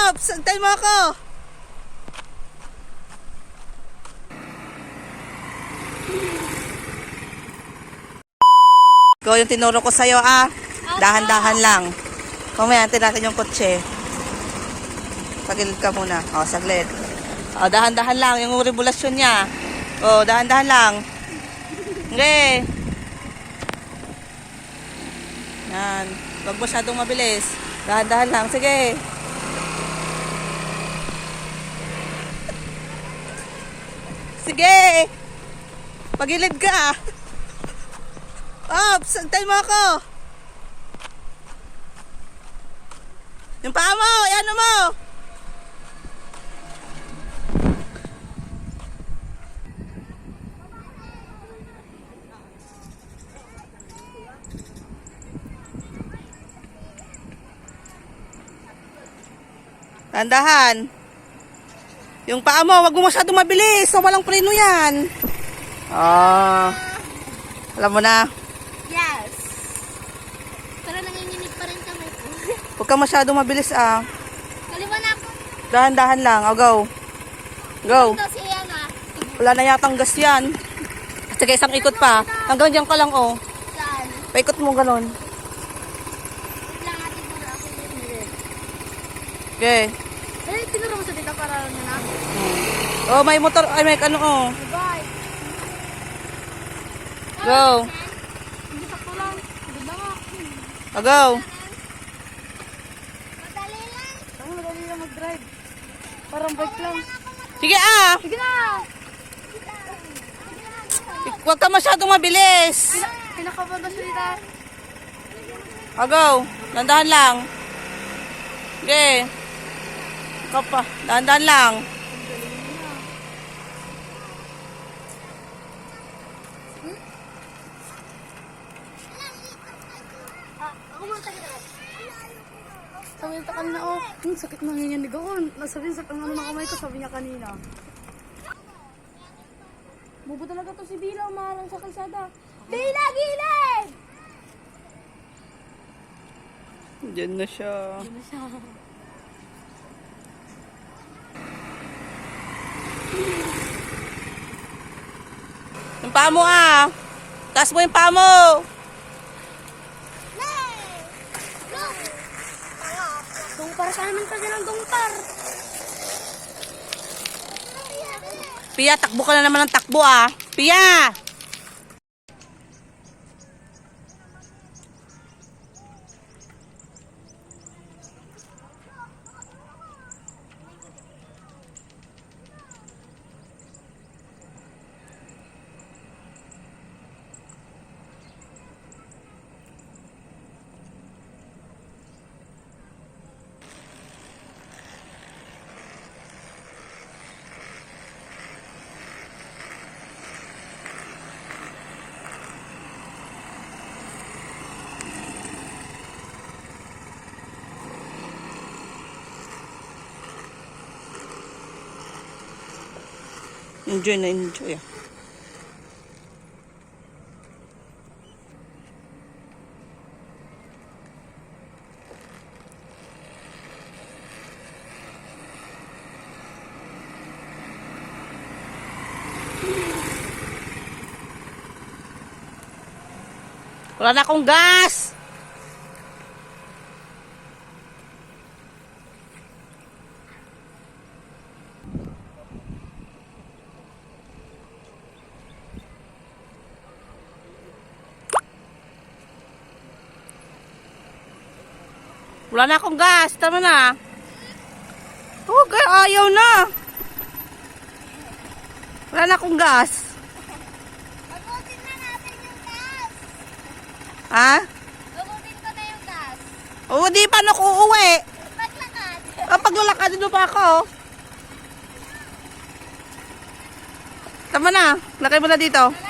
Ops! Antay mo ako! Ikaw yung tinuro ko sa'yo, Dahan-dahan lang. Mamaya, antin natin yung kotse. Pagilid ka muna. O, saglit. O, dahan-dahan lang. Yung regulasyon niya. O, dahan-dahan lang. Okay. Yan. Huwag masyadong mabilis. Dahan-dahan lang. Sige. Sige. Pagilid ka. Ops, antay mo ako. Yung paa mo, ano mo. Tandahan. Yung paa mo, wag mo masyadong mabilis. So, walang preno yan. Alam mo na. Yes. Pero nanginginig pa rin kami po. Huwag ka masyadong mabilis, Kaliwa na ako. Dahan-dahan lang. O, go. Go. Ito si Emma. Wala na yatang gas yan. Sige, isang ikot pa. Hanggang dyan ka lang, Saan? Paikot mo ganon. Wait lang natin muna ako yung Okay. Eh, tinuro mo sa dito para na na. Oh, may motor. Ay, may ano, Bye. Go. Hindi sa kulang. Hindi ba nga? O, go. Madali lang. Ang madali lang mag-drive. Parang bike lang. Sige, Sige na. Huwag ka masyadong mabilis. Pinakabanda siya dito. O, go. Dahan-dahan lang. Okay. Ikaw pa. Dahan-dahan lang. Ako muna tayo na. Sabi niya kanina, sakit na nanginginig ako. Nasabihin sa pangano ng kamay ko, sabi niya kanina. Bubo talaga to si Bila, umarang sa kalsada. Bila, gilid! Diyan na siya. Yung paa mo, Taas mo yung paa mo. Para sa amin kasi ng gungpar. Pia, takbo ka na naman ng takbo, Pia! Enjoy na enjoy, Wala na akong gas! Wala na akong gas. Tama na. Oh, ayaw na. Wala na akong gas. Abutin na natin yung gas. Ha? Abutin ko na yung gas. Oo, di pa ako uuwi. Paglakad. Paglalakad doon pa ako. Tama na. Lakay mo na dito.